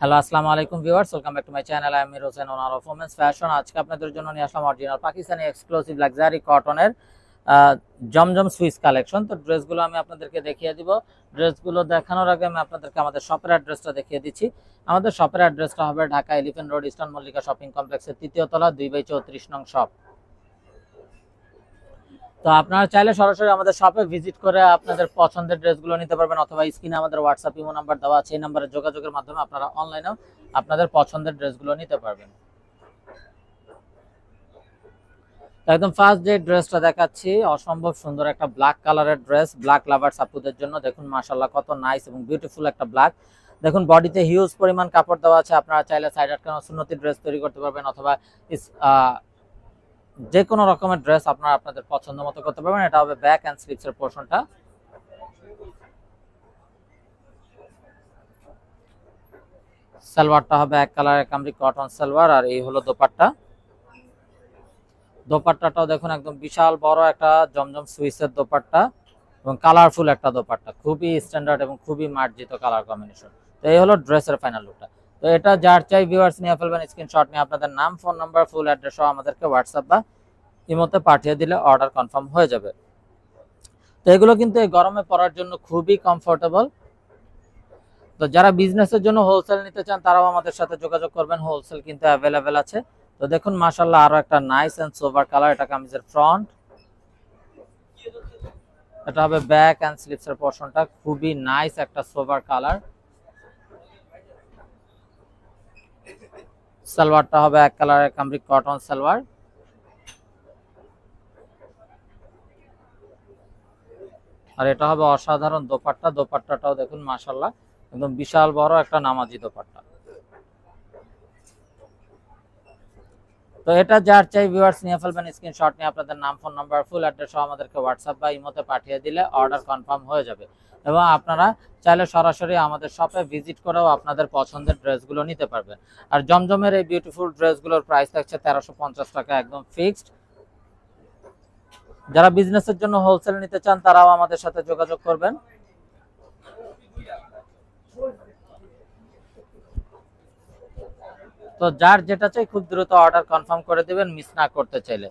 Hello, আসসালামু আলাইকুম viewers, welcome back to my channel. আমি Amir Hossain, owner of women's fashion. আজকে আপনাদের জন্য নিয়ে আসলাম অরিজিনাল পাকিস্তানি এক্সক্লুসিভ লাক্সারি কটনের জমজম সুইস কালেকশন। তো ড্রেসগুলো আমি আপনাদেরকে দেখিয়ে দিব। ড্রেসগুলো দেখানোর আগে আমি আপনাদেরকে আমাদের শপের অ্যাড্রেসটা দেখিয়ে দিচ্ছি। আমাদের শপের অ্যাড্রেসটা হবে Dhaka elephant road, eastern Mallika shopping কমপ্লেক্সের ৩য় তলা, 2/34 নং শপ। তো আপনারা চাইলে সরাসরি আমাদের শপে ভিজিট করে আপনাদের পছন্দের ড্রেসগুলো নিতে পারবেন, অথবা স্ক্রিনে আমাদের হোয়াটসঅ্যাপ ইমো নাম্বার দেওয়া আছে, এই নাম্বারে যোগাযোগের মাধ্যমে আপনারা অনলাইনেও আপনাদের পছন্দের ড্রেসগুলো নিতে পারবেন। একদম ফার্স্ট যে ড্রেসটা দেখাচ্ছি, অসম্ভব সুন্দর একটা ব্ল্যাক কালারের ড্রেস, ব্ল্যাক লাভার্স আপুদের জন্য। দেখুন মাশাআল্লাহ কত নাইস এবং বিউটিফুল একটা ব্ল্যাক। দেখুন বডিতে হিউজ পরিমাণ কাপড় দেওয়া আছে। আপনারা চাইলে সাইড আটকানো সুন্নতি ড্রেস তৈরি করতে পারবেন, অথবা যে কোনো রকমের ড্রেস আপনারা আপনাদের পছন্দ মতো করতে পারবেন। এটা হবে ব্যাক অ্যান্ড স্লিভস এর পোর্শনটা। সালোয়ারটা হবে এক কালারের কামরি কটন সালোয়ার, আর এই হলো দোপাট্টা। দোপাট্টাটাও দেখুন একদম বিশাল বড় একটা জমজম সুইসের দোপাট্টা এবং কালারফুল একটা দোপাট্টা, খুবই স্ট্যান্ডার্ড এবং খুবই মার্জিত কালার কম্বিনেশন। তো এই হলো ড্রেসের ফাইনাল লুকটা। তো এটা যার চাই ভিউয়ার্স নিয়ে ফেলবেন, স্ক্রিনশট নিয়ে আপনাদের নাম, ফোন নাম্বার, ফুল অ্যাড্রেস সহ আমাদেরকে হোয়াটসঅ্যাপ বা ইমোতে পাঠিয়ে দিলে অর্ডার কনফার্ম হয়ে যাবে। তো এগুলো কিন্তু এই গরমে পরার জন্য খুবই কমফোর্টেবল। তো যারা বিজনেসের জন্য হোলসেল নিতে চান তারাও আমাদের সাথে যোগাযোগ করবেন, হোলসেল কিন্তু অ্যাভেলেবেল আছে। তো দেখুন মাশাআল্লাহ আরো একটা নাইস এন্ড সোভার কালার, এটা কামিজের ফ্রন্ট, এটা হবে ব্যাক এন্ড স্লিভস এর পোরশনটা, খুবই নাইস একটা সোভার কালার। সালোয়ারটা হবে এক কালারের কামরি কটন সালোয়ার, আর এটা হবে অসাধারণ দোপাট্টা। দোপাট্টাটাও দেখুন মাশাআল্লাহ একদম বিশাল বড় একটা নামাজি দোপাট্টা। তো এটা যার চাই ভিউয়ার্স নিয়ে ফেলবেন, স্ক্রিনশট নিয়ে আপনাদের নাম, ফোন নাম্বার, ফুল অ্যাড্রেস সহ আমাদেরকে হোয়াটসঅ্যাপ বা ইমোতে পাঠিয়ে দিলে অর্ডার কনফার্ম হয়ে যাবে। এবং আপনারা চাইলে সরাসরি আমাদের শপে ভিজিট করেও আপনাদের পছন্দের ড্রেসগুলো নিতে পারবেন। আর জমজমের এই বিউটিফুল ড্রেসগুলোর প্রাইস থাকছে 1350 টাকা, একদম ফিক্সড। যারা বিজনেসের জন্য হোলসেল নিতে চান তারাও আমাদের সাথে যোগাযোগ করবেন। তো যার যেটা চাই খুব দ্রুত অর্ডার কনফার্ম করে দিবেন, মিস না করতে চাইলে।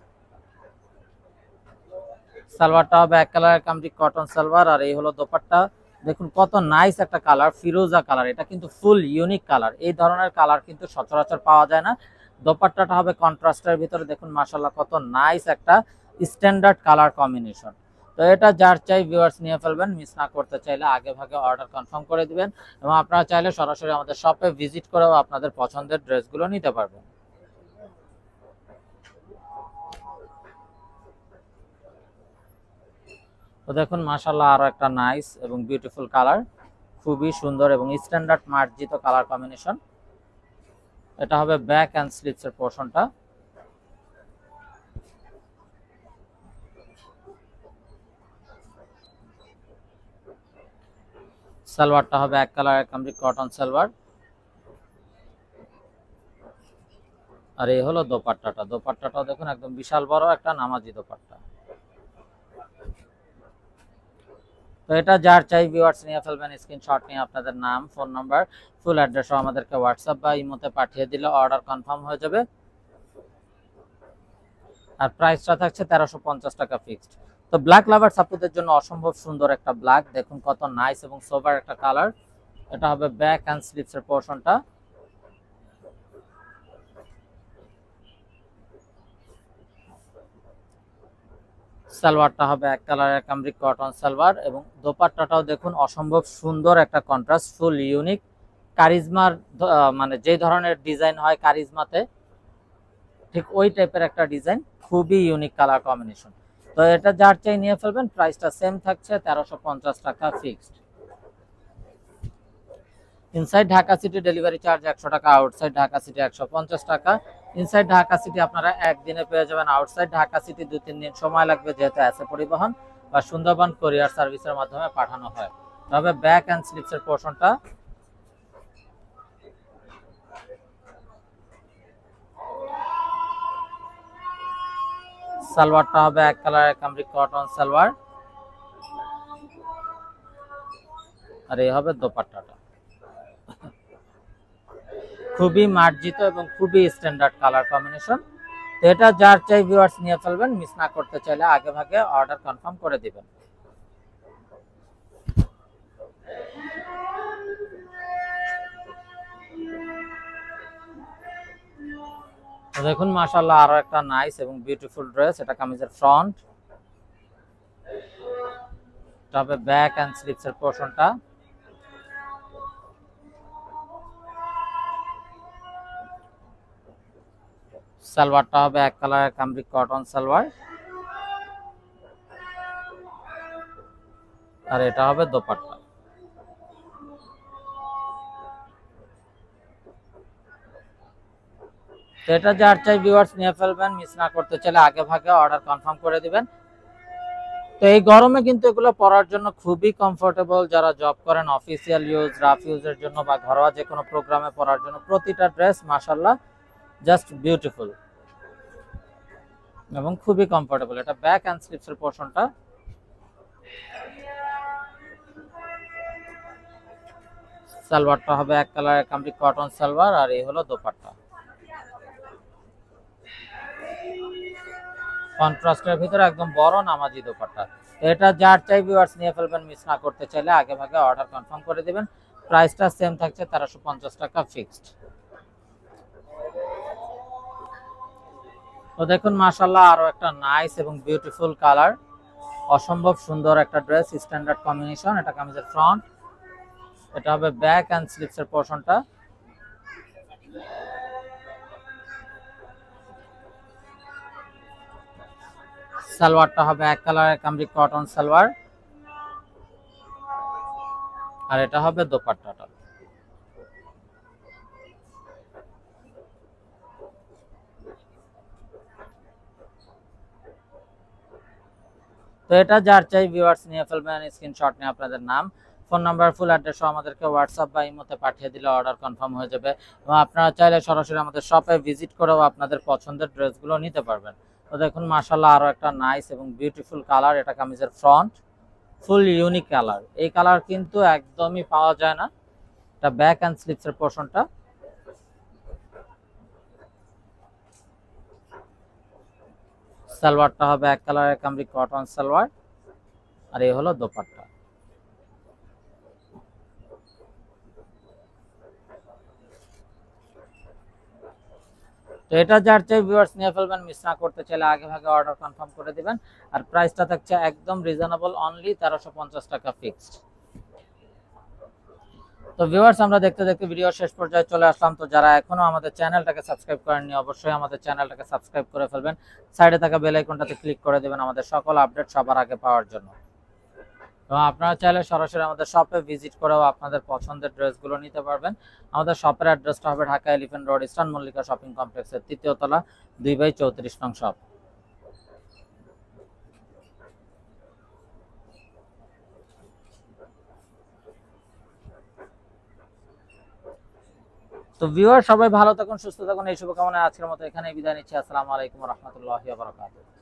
সালোয়ারটা হবে এক কালারের কামরি কটন সালোয়ার, আর এই হলো দোপাট্টা। দেখুন কত নাইস একটা কালার, ফিরোজা কালার, এটা কিন্তু ফুল ইউনিক কালার। এই ধরনের কালার কিন্তু সচরাচর পাওয়া যায় না। দোপাট্টাটা হবে কন্ট্রাস্টের ভিতরে, দেখুন মাশাআল্লাহ কত নাইস একটা স্ট্যান্ডার্ড কালার কম্বিনেশন। তো এটা যার চাই ভিউয়ার্স নিয়ে ফেলবেন, মিস না করতে চাইলে আগে ভাগে অর্ডার কনফার্ম করে দিবেন। এবং আপনারা চাইলে সরাসরি আমাদের শপে ভিজিট করেও আপনাদের পছন্দের ড্রেসগুলো নিতে পারবেন। তো দেখুন মাশাআল্লাহ আরো একটা নাইস এবং বিউটিফুল কালার, খুবই সুন্দর এবং স্ট্যান্ডার্ড মার্জিত কালার কম্বিনেশন। এটা হবে ব্যাক এন্ড স্লিভস এর পোরশনটা। সালোয়ারটা হবে এক কালারের কামরি কটন সালোয়ার, আর এই হলো দোপাট্টাটা। দোপাট্টাটাও দেখুন একদম বিশাল বড় একটা নামাজি দোপাট্টা। তো এটা যার চাই ভিউয়ার্স নিয়ে ফেলবেন, স্ক্রিনশট নিয়ে আপনাদের নাম, ফোন নাম্বার, ফুল অ্যাড্রেস আমাদেরকে হোয়াটসঅ্যাপ বা ইমোতে পাঠিয়ে দিলে অর্ডার কনফার্ম হয়ে যাবে। আর প্রাইসটা থাকছে 1350 টাকা ফিক্সড। তো ব্ল্যাক লাভার সাপুদের জন্য অসম্ভব সুন্দর একটা ব্ল্যাক, দেখুন কত নাইস এবং সোবার একটা কালার। এটা হবে ব্যাক অ্যান্ড স্লিভস এর পোরশনটা। সালোয়ারটা হবে এক কালারের কামরিক কটন সালোয়ার, এবং দোপাট্টাটাও দেখুন অসম্ভব সুন্দর একটা কন্ট্রাস্ট, ফুল ইউনিক কারিজমার, মানে যে ধরনের ডিজাইন হয় কারিজমাতে ঠিক ওই টাইপের একটা ডিজাইন, খুবই ইউনিক কালার কম্বিনেশন। তো এটা যার চাই নিয়ে ফেলবেন, প্রাইসটা সেম থাকছে 1350 টাকা fixed. Inside Dhaka city delivery charge 100 টাকা, আউটসাইড ঢাকা সিটি 150 টাকা। ইনসাইড ঢাকা সিটি আপনারা একদিনে পেয়ে যাবেন, আউটসাইড ঢাকা সিটি 2-3 দিন সময় লাগবে, যেহেতু এসে পরিবহন বা সুন্দরবন কোরিয়ার সার্ভিসের মাধ্যমে পাঠানো হয়। তবে ব্যাক অ্যান্ড স্লিভস এর পোরশনটা। সালোয়ারটা হবে এক কালারের কামরিক কটন সালোয়ার, আর এই হবে দোপাট্টাটা। খুবই মার্জিত এবং খুবই স্ট্যান্ডার্ড কালার কম্বিনেশন। তো এটা যার চাই ভিউয়ার্স নিয়ে ফেলবেন, মিস না করতে চাইলে আগে ভাগে অর্ডার কনফার্ম করে দিবেন। তো দেখুন মাশাআল্লাহ আরো একটা নাইস এবং বিউটিফুল ড্রেস। এটা কামিজের ফ্রন্ট, তবে ব্যাক এন্ড স্লিভস এর পোরশনটা। সালোয়ারটা হবে এক কালারের কামরিক কটন সালোয়ার, আর এটা হবে দোপাট্টা। তো এটা যার চাই ভিউয়ার্স নিয়ে ফেলবেন, মিস না করতে চাইলে আগে ভাগে অর্ডার কনফার্ম করে দিবেন। তো এই গরমে কিন্তু এগুলো পরার জন্য খুবই কমফোর্টেবল। যারা জব করেন, অফিসিয়াল ইউজ, রাফ ইউজের জন্য বা ঘরোয়া যে কোনো প্রোগ্রামে পরার জন্য প্রতিটা ড্রেস মাশাআল্লাহ জাস্ট বিউটিফুল এবং খুবই কমফোর্টেবল। এটা ব্যাক এন্ড স্লিভস এর পোরশনটা। সালোয়ারটা হবে এক কালারের কামরিক কটন সালোয়ার, আর এই হলো দোপাট্টা। কন্ট্রাস্টের ভিতরে একদম বড় নামাজি দোপাট্টা। তো এটা যার চাই ভিউয়ার্স নিয়ে ফেলবেন, মিস না করতে চাইলে আগে ভাগে অর্ডার কনফার্ম করে দিবেন। প্রাইসটা সেম থাকছে 1350 টাকা ফিক্সড। তো দেখুন মাশাআল্লাহ আরো একটা নাইস এবং বিউটিফুল কালার, অসম্ভব সুন্দর একটা ড্রেস, স্ট্যান্ডার্ড কম্বিনেশন। এটা কামিজের ফ্রন্ট, এটা হবে ব্যাক এন্ড স্লিভস এর পোরশনটা। সালোয়ারটা হবে এক কালারের কামরিক কটন সালোয়ার, আর এটা হবে দোপাট্টাটা। তো এটা যার চাই ভিউয়ার্স নিয়ে ফেলবেন, স্ক্রিনশট নিয়ে আপনাদের নাম, ফোন নাম্বার, ফুল অ্যাড্রেস সহ আমাদেরকে হোয়াটসঅ্যাপ বা ইমোতে পাঠিয়ে দিলে অর্ডার কনফার্ম হয়ে যাবে। এবং আপনারা চাইলে সরাসরি আমাদের শপে ভিজিট করেও আপনাদের পছন্দের ড্রেসগুলো নিতে পারবেন। তো দেখুন মাশাআল্লাহ আরো একটা নাইস এবং বিউটিফুল কালার। এটা কামিজের ফ্রন্ট, ফুল ইউনিক কালার। এই কালার কিন্তু একদমই পাওয়া যায় না। এটা ব্যাক এন্ড স্লিভস এর পোরশনটা। সালোয়ারটা হবে এক কালারের কামরিক কটন সালোয়ার, আর এই হলো দোপাট্টা। তো এটা যার চাই ভিউয়ার্স নিয়ে ফেলবেন, মিস না করতে চাইলে আগে ভাগে অর্ডার কনফার্ম করে দিবেন। আর প্রাইসটা থাকছে একদম রিজনেবল, অনলি 1350 টাকা ফিক্সড। তো ভিউয়ার্স আমরা দেখতে দেখতে ভিডিও শেষ পর্যায়ে চলে আসলাম। তো যারা এখনো আমাদের চ্যানেলটাকে সাবস্ক্রাইব করেননি, অবশ্যই আমাদের চ্যানেলটাকে সাবস্ক্রাইব করে ফেলবেন। সাইডে থাকা বেল আইকনটাতে ক্লিক করে দিবেন আমাদের সকল আপডেট সবার আগে পাওয়ার জন্য। এবং আপনারা চাইলে সরাসরি আমাদের শপে ভিজিট করেও আপনাদের পছন্দের ড্রেসগুলো নিতে পারবেন। আমাদের শপের অ্যাড্রেসটা হবে Dhaka elephant road, eastern Mallika shopping কমপ্লেক্সের 3য় তলা, 2/34 নং শপ। তো ভিউয়ার সবাই ভালো থাকুন, সুস্থ থাকুন, এই শুভকামনায় আজকের মতো এখানেই বিদায় নিচ্ছি। আসসালামু আলাইকুম ওয়া রাহমাতুল্লাহি ওয়া বারাকাতুহু।